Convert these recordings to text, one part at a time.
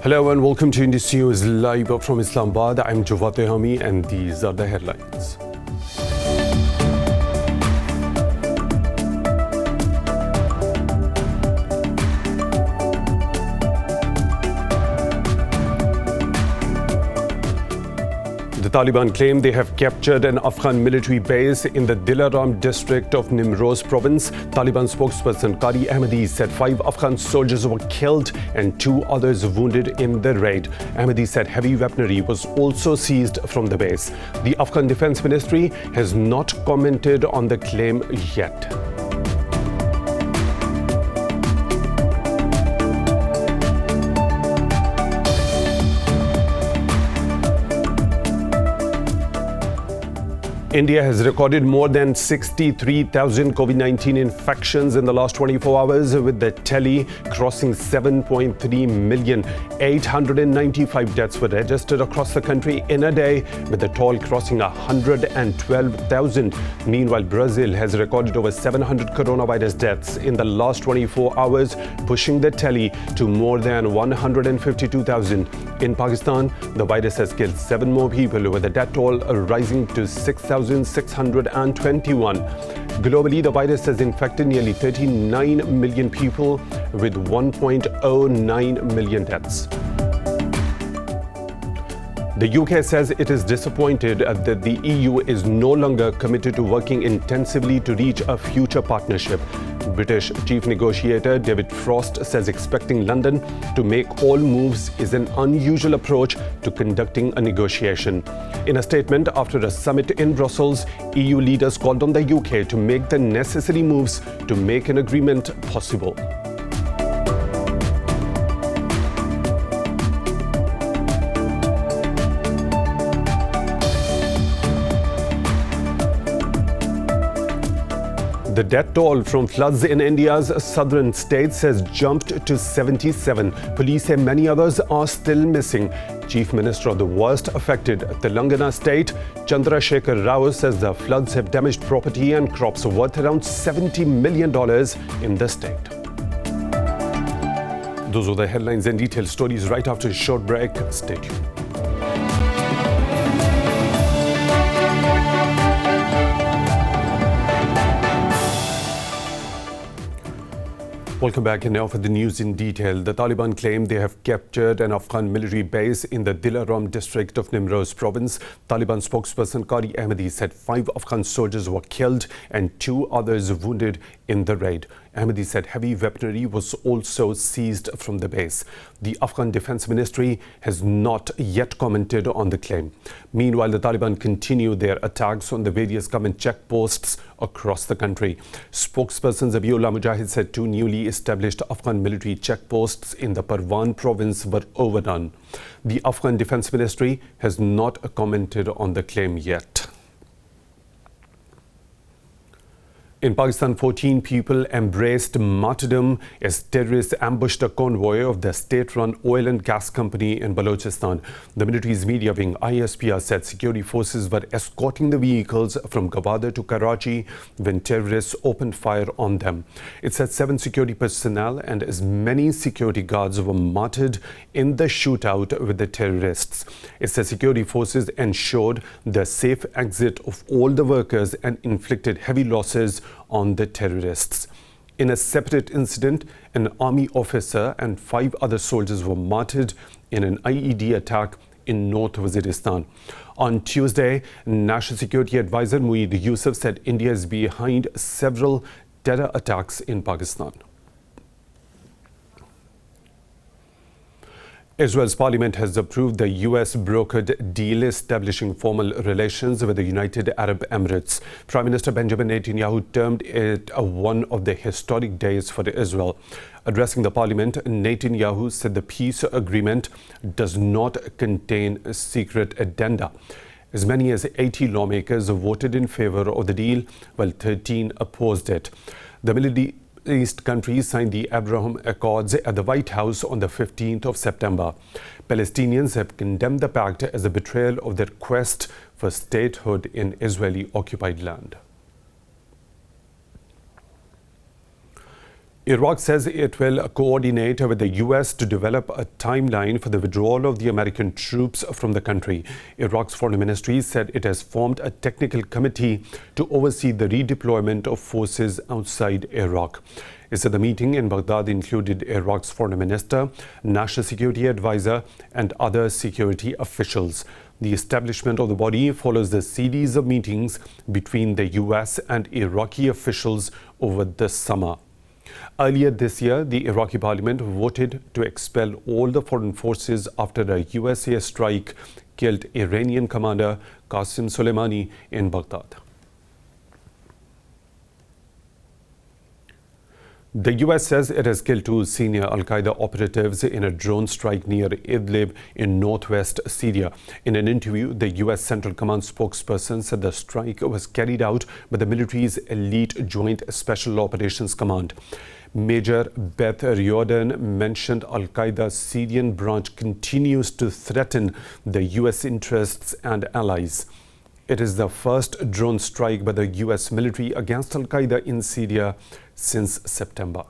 Hello and welcome to Indus News live from Islamabad. I'm Jawad Tehami and these are the headlines. The Taliban claim they have captured an Afghan military base in the Dilaram district of NIMROZ province. Taliban spokesperson Qari Ahmadi said 5 Afghan soldiers were killed and 2 others wounded in the raid. Ahmadi said heavy weaponry was also seized from the base. The Afghan Defense Ministry has not commented on the claim yet. India has recorded more than 63,000 COVID-19 infections in the last 24 hours, with the tally crossing 7.3 million. 895 deaths were registered across the country in a day, with the toll crossing 112,000. Meanwhile, Brazil has recorded over 700 coronavirus deaths in the last 24 hours, pushing the tally to more than 152,000. In Pakistan, the virus has killed 7 more people, with the death toll rising to 6,621. Globally, the virus has infected nearly 39 million people, with 1.09 million deaths. The UK says it is disappointed that the EU is no longer committed to working intensively to reach a future partnership. British Chief Negotiator David Frost says expecting London to make all moves is an unusual approach to conducting a negotiation. In a statement after a summit in Brussels, EU leaders called on the UK to make the necessary moves to make an agreement possible. The death toll from floods in India's southern states has jumped to 77. Police say many others are still missing. Chief Minister of the worst affected Telangana state, Chandrasekhar Rao, says the floods have damaged property and crops worth around $70 million in the state. Those are the headlines and detailed stories right after a short break. Stay tuned. Welcome back, and now for the news in detail. The Taliban claim they have captured an Afghan military base in the Dilaram district of NIMROZ province. Taliban spokesperson Qari Ahmadi said 5 Afghan soldiers were killed and 2 others wounded in the raid. Ahmadi said heavy weaponry was also seized from the base. The Afghan Defense Ministry has not yet commented on the claim. Meanwhile, the Taliban continue their attacks on the various government checkposts across the country. Spokesperson Zabiullah Mujahid said 2 newly established Afghan military checkposts in the Parwan province were overrun. The Afghan Defense Ministry has not commented on the claim yet. In Pakistan, 14 people embraced martyrdom as terrorists ambushed a convoy of the state-run oil and gas company in Balochistan. The military's media wing ISPR said security forces were escorting the vehicles from Gwadar to Karachi when terrorists opened fire on them. It said 7 security personnel and as many security guards were martyred in the shootout with the terrorists. It said security forces ensured the safe exit of all the workers and inflicted heavy losses on the terrorists. In a separate incident, an army officer and 5 other soldiers were martyred in an IED attack in North Waziristan. On Tuesday, National Security Advisor Mueed Yusuf said India is behind several terror attacks in Pakistan. Israel's parliament has approved the US brokered deal establishing formal relations with the United Arab Emirates. Prime Minister Benjamin Netanyahu termed it one of the historic days for Israel. Addressing the parliament, Netanyahu said the peace agreement does not contain a secret addenda. As many as 80 lawmakers voted in favor of the deal, while 13 opposed it. The Middle East countries signed the Abraham Accords at the White House on the 15th of September. Palestinians have condemned the pact as a betrayal of their quest for statehood in Israeli-occupied land. Iraq says it will coordinate with the U.S. to develop a timeline for the withdrawal of the American troops from the country. Iraq's foreign ministry said it has formed a technical committee to oversee the redeployment of forces outside Iraq. It said the meeting in Baghdad included Iraq's foreign minister, national security advisor, and other security officials. The establishment of the body follows the series of meetings between the U.S. and Iraqi officials over the summer. Earlier this year, the Iraqi parliament voted to expel all the foreign forces after a US airstrike killed Iranian commander Qasem Soleimani in Baghdad. The US says it has killed 2 senior al-Qaeda operatives in a drone strike near Idlib in northwest Syria. In an interview, the US Central Command spokesperson said the strike was carried out by the military's elite Joint Special Operations Command. Major Beth Riordan mentioned al-Qaeda's Syrian branch continues to threaten the US interests and allies. It is the first drone strike by the US military against al-Qaeda in Syria since September.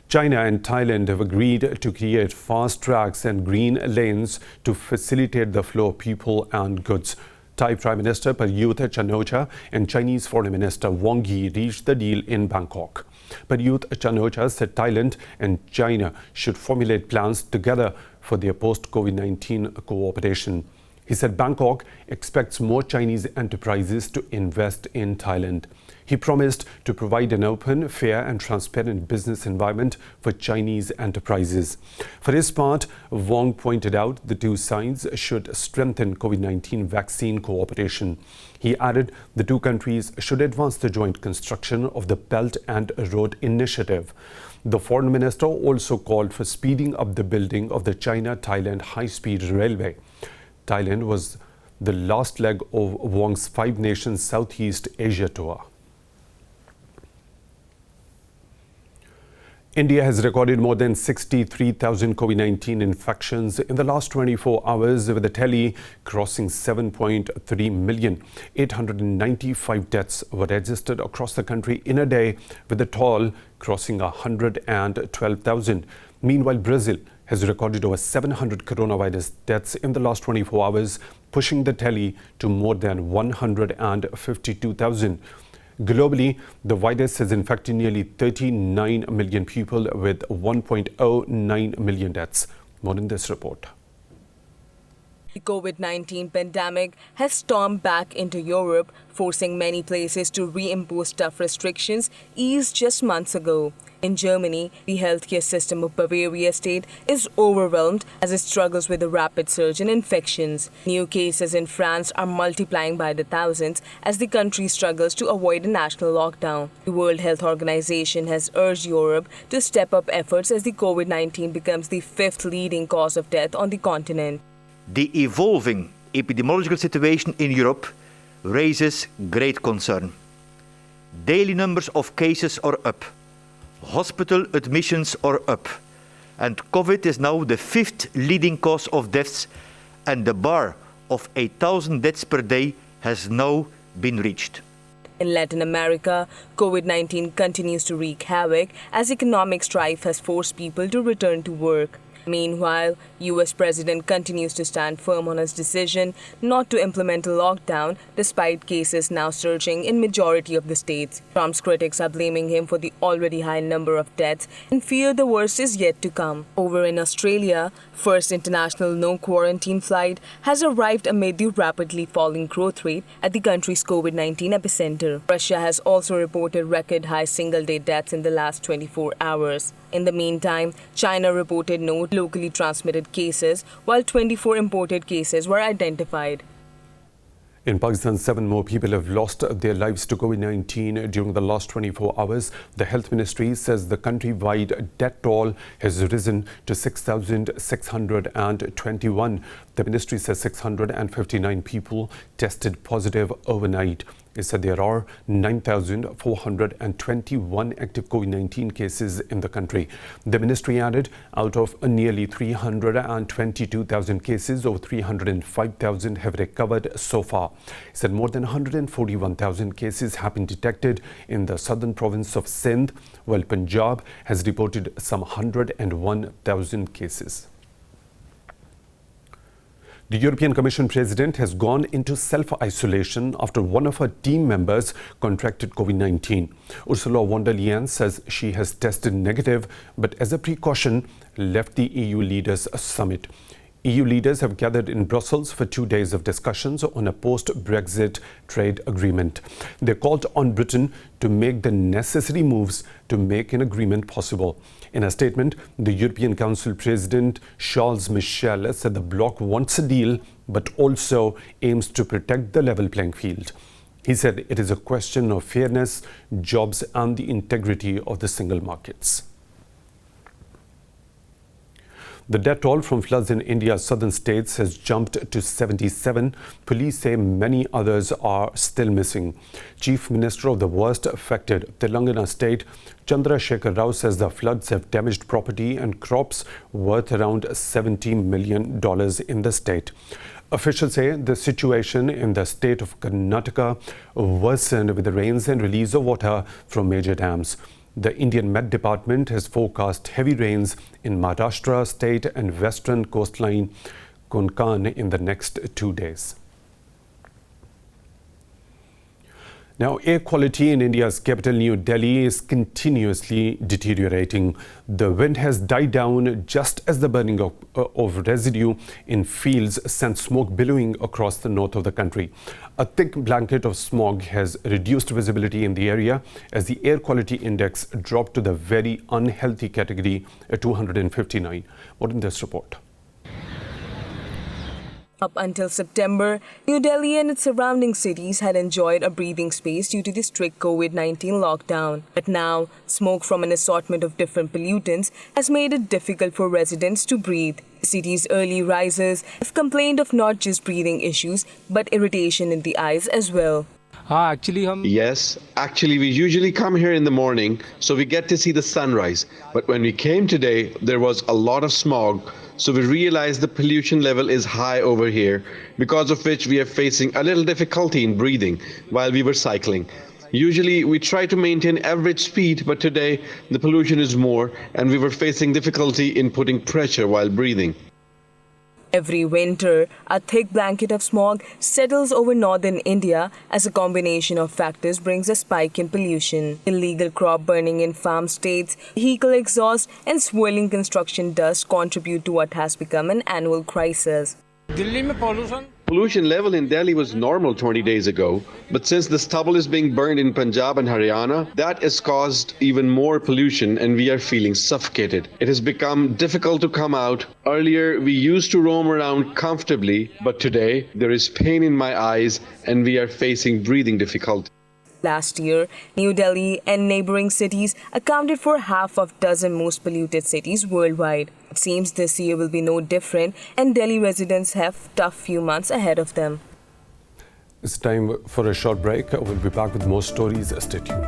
China and Thailand have agreed to create fast tracks and green lanes to facilitate the flow of people and goods. Thai Prime Minister Prayut Chan-o-cha and Chinese Foreign Minister Wang Yi reached the deal in Bangkok. Prayut Chan-o-cha said Thailand and China should formulate plans together for their post-COVID-19 cooperation. He said Bangkok expects more Chinese enterprises to invest in Thailand. He promised to provide an open, fair and transparent business environment for Chinese enterprises. For his part, Wang pointed out the 2 sides should strengthen COVID-19 vaccine cooperation. He added the 2 countries should advance the joint construction of the Belt and Road Initiative. The foreign minister also called for speeding up the building of the China-Thailand high-speed railway. Thailand was the last leg of Wang's 5-nation Southeast Asia tour. India has recorded more than 63,000 COVID-19 infections in the last 24 hours, with the tally crossing 7.3 million. 895 deaths were registered across the country in a day, with the toll crossing 112,000. Meanwhile, Brazil has recorded over 700 coronavirus deaths in the last 24 hours, pushing the tally to more than 152,000. Globally, the virus has infected nearly 39 million people with 1.09 million deaths. More in this report. The COVID-19 pandemic has stormed back into Europe, forcing many places to reimpose tough restrictions eased just months ago. In Germany, the healthcare system of Bavaria state is overwhelmed as it struggles with a rapid surge in infections. New cases in France are multiplying by the thousands as the country struggles to avoid a national lockdown. The World Health Organization has urged Europe to step up efforts as the COVID-19 becomes the 5th leading cause of death on the continent. The evolving epidemiological situation in Europe raises great concern. Daily numbers of cases are up. Hospital admissions are up, and COVID is now the 5th leading cause of deaths, and the bar of 8,000 deaths per day has now been reached. In Latin America, COVID-19 continues to wreak havoc as economic strife has forced people to return to work. Meanwhile, US President continues to stand firm on his decision not to implement a lockdown despite cases now surging in majority of the states. Trump's critics are blaming him for the already high number of deaths and fear the worst is yet to come. Over in Australia, first international no-quarantine flight has arrived amid the rapidly falling growth rate at the country's COVID-19 epicenter. Russia has also reported record high single-day deaths in the last 24 hours. In the meantime, China reported no locally transmitted cases, while 24 imported cases were identified. In Pakistan, 7 more people have lost their lives to COVID-19 during the last 24 hours. The Health Ministry says the countrywide death toll has risen to 6,621. The ministry says 659 people tested positive overnight. It said there are 9,421 active COVID-19 cases in the country. The ministry added, out of nearly 322,000 cases, over 305,000 have recovered so far. It said more than 141,000 cases have been detected in the southern province of Sindh, while Punjab has reported some 101,000 cases. The European Commission President has gone into self-isolation after one of her team members contracted COVID-19. Ursula von der Leyen says she has tested negative, but as a precaution, left the EU leaders' summit. EU leaders have gathered in Brussels for 2 days of discussions on a post-Brexit trade agreement. They called on Britain to make the necessary moves to make an agreement possible. In a statement, the European Council President Charles Michel said the bloc wants a deal, but also aims to protect the level playing field. He said it is a question of fairness, jobs, and the integrity of the single markets. The death toll from floods in India's southern states has jumped to 77. Police say many others are still missing. Chief Minister of the worst affected Telangana state, Chandrasekhar Rao, says the floods have damaged property and crops worth around $70 million in the state. Officials say the situation in the state of Karnataka worsened with the rains and release of water from major dams. The Indian Met Department has forecast heavy rains in Maharashtra state and western coastline Konkan in the next 2 days. Now, air quality in India's capital, New Delhi, is continuously deteriorating. The wind has died down just as the burning of residue in fields sent smoke billowing across the north of the country. A thick blanket of smog has reduced visibility in the area as the air quality index dropped to the very unhealthy category at 259. More in this report. Up until September, New Delhi and its surrounding cities had enjoyed a breathing space due to the strict COVID-19 lockdown. But now, smoke from an assortment of different pollutants has made it difficult for residents to breathe. The city's early risers have complained of not just breathing issues, but irritation in the eyes as well. Yes, actually we usually come here in the morning, so we get to see the sunrise. But when we came today, there was a lot of smog. So we realized the pollution level is high over here, because of which we are facing a little difficulty in breathing while we were cycling. Usually we try to maintain average speed, but today the pollution is more and we were facing difficulty in putting pressure while breathing. Every winter, a thick blanket of smog settles over northern India as a combination of factors brings a spike in pollution. Illegal crop burning in farm states, vehicle exhaust, and swirling construction dust contribute to what has become an annual crisis. Pollution level in Delhi was normal 20 days ago, but since the stubble is being burned in Punjab and Haryana, that has caused even more pollution and we are feeling suffocated. It has become difficult to come out. Earlier, we used to roam around comfortably, but today there is pain in my eyes and we are facing breathing difficulty. Last year, New Delhi and neighboring cities accounted for half of dozen most polluted cities worldwide. It seems this year will be no different, and Delhi residents have a tough few months ahead of them. It's time for a short break. We'll be back with more stories. Stay tuned.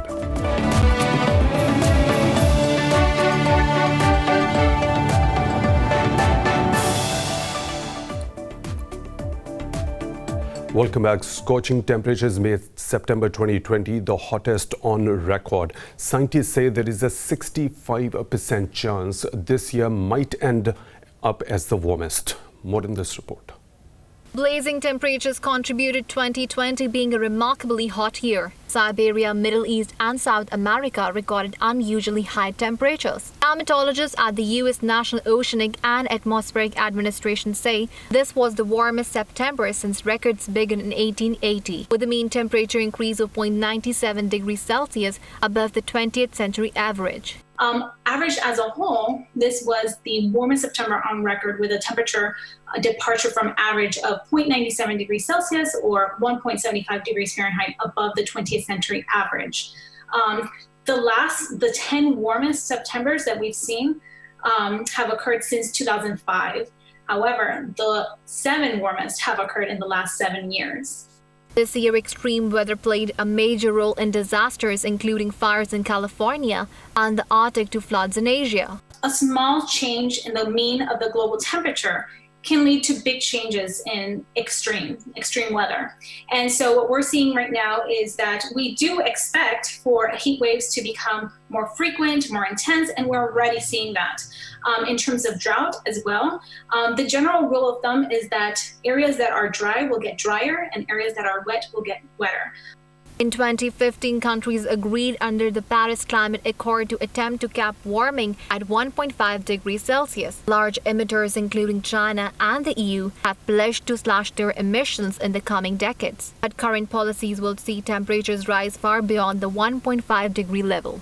Welcome back. Scorching temperatures made September 2020 the hottest on record. Scientists say there is a 65% chance this year might end up as the warmest. More in this report. Blazing temperatures contributed 2020 being a remarkably hot year. Siberia, Middle East and South America recorded unusually high temperatures. Climatologists at the U.S. National Oceanic and Atmospheric Administration say this was the warmest September since records began in 1880, with a mean temperature increase of 0.97 degrees Celsius above the 20th century average. Averaged as a whole, this was the warmest September on record with a temperature departure from average of 0.97 degrees Celsius or 1.75 degrees Fahrenheit above the 20th century average. The 10 warmest Septembers that we've seen have occurred since 2005. However, the 7 warmest have occurred in the last 7 years. This year, extreme weather played a major role in disasters, including fires in California and the Arctic to floods in Asia. A small change in the mean of the global temperature can lead to big changes in extreme weather. And so what we're seeing right now is that we do expect for heat waves to become more frequent, more intense, and we're already seeing that. In terms of drought as well, the general rule of thumb is that areas that are dry will get drier and areas that are wet will get wetter. In 2015, countries agreed under the Paris Climate Accord to attempt to cap warming at 1.5 degrees Celsius. Large emitters, including China and the EU, have pledged to slash their emissions in the coming decades. But current policies will see temperatures rise far beyond the 1.5 degree level.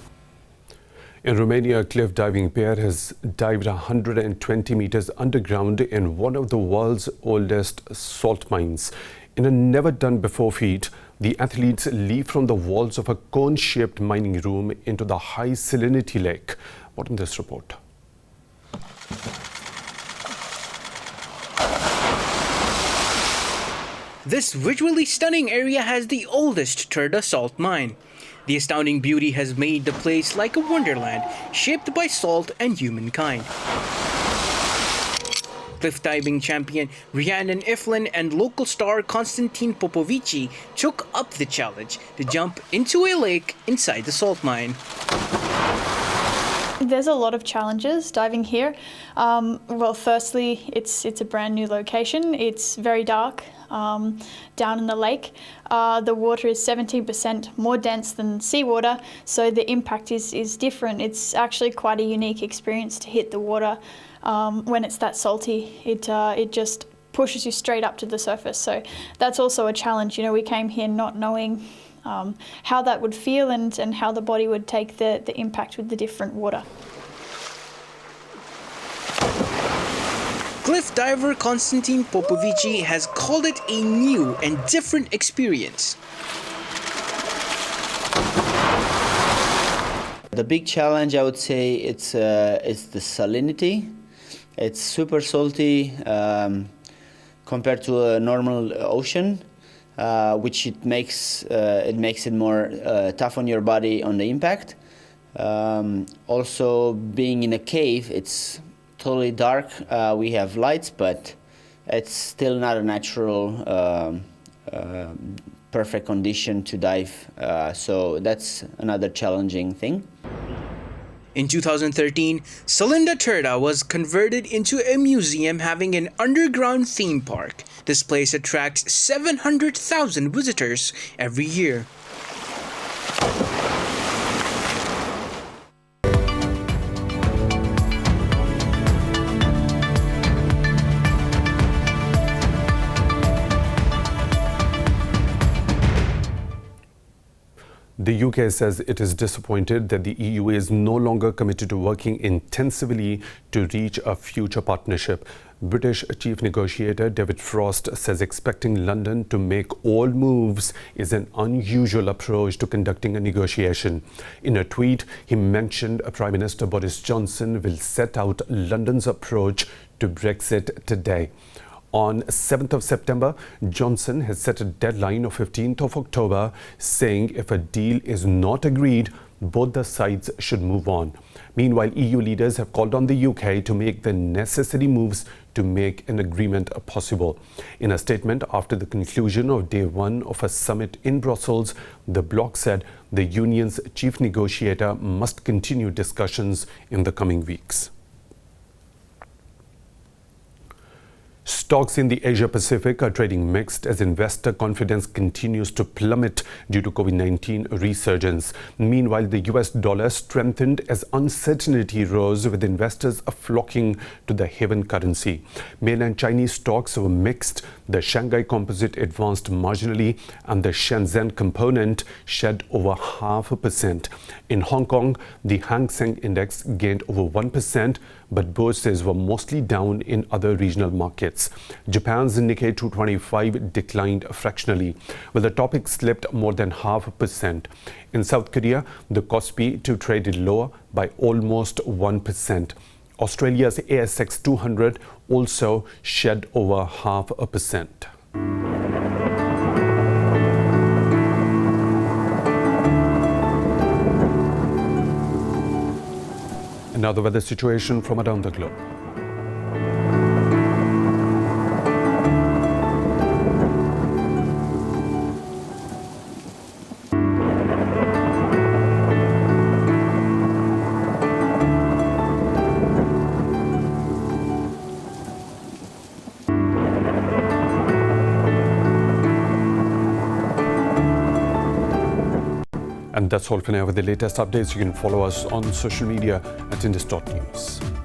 In Romania, a cliff diving pair has dived 120 meters underground in one of the world's oldest salt mines. In a never-done-before feat, the athletes leap from the walls of a cone-shaped mining room into the high salinity lake. What in this report? This visually stunning area has the oldest Turda salt mine. The astounding beauty has made the place like a wonderland, shaped by salt and humankind. Cliff diving champion Rhiannon Iflin and local star Konstantin Popovici took up the challenge to jump into a lake inside the salt mine. There's a lot of challenges diving here. Well, firstly, it's a brand new location. It's very dark down in the lake. The water is 17% more dense than seawater, so the impact is different. It's actually quite a unique experience to hit the water when it's that salty. It just pushes you straight up to the surface. So that's also a challenge. You know, we came here not knowing how that would feel and how the body would take the impact with the different water. Cliff diver Konstantin Popovici has called it a new and different experience. The big challenge, I would say, it's the salinity. It's super salty compared to a normal ocean, which it makes it more tough on your body on the impact. Also, being in a cave, it's totally dark. We have lights, but it's still not a natural, perfect condition to dive. So that's another challenging thing. In 2013, Salinda Turda was converted into a museum having an underground theme park. This place attracts 700,000 visitors every year. The UK says it is disappointed that the EU is no longer committed to working intensively to reach a future partnership. British Chief Negotiator David Frost says expecting London to make all moves is an unusual approach to conducting a negotiation. In a tweet, he mentioned Prime Minister Boris Johnson will set out London's approach to Brexit today. On 7th of September, Johnson has set a deadline of 15th of October, saying if a deal is not agreed, both the sides should move on. Meanwhile, EU leaders have called on the UK to make the necessary moves to make an agreement possible. In a statement after the conclusion of day one of a summit in Brussels, the bloc said the union's chief negotiator must continue discussions in the coming weeks. Stocks in the Asia-Pacific are trading mixed as investor confidence continues to plummet due to COVID-19 resurgence. Meanwhile, the US dollar strengthened as uncertainty rose, with investors flocking to the haven currency. Mainland Chinese stocks were mixed. The Shanghai Composite advanced marginally and the Shenzhen component shed over 0.5%. In Hong Kong, the Hang Seng Index gained over 1%, but bourses were mostly down in other regional markets. Japan's Nikkei 225 declined fractionally, while the Topix slipped more than 0.5%. In South Korea, the Kospi traded lower by almost 1%. Australia's ASX 200 also shed over 0.5%. Now the weather situation from around the globe. And that's all for now. With the latest updates, you can follow us on social media at Indus.News.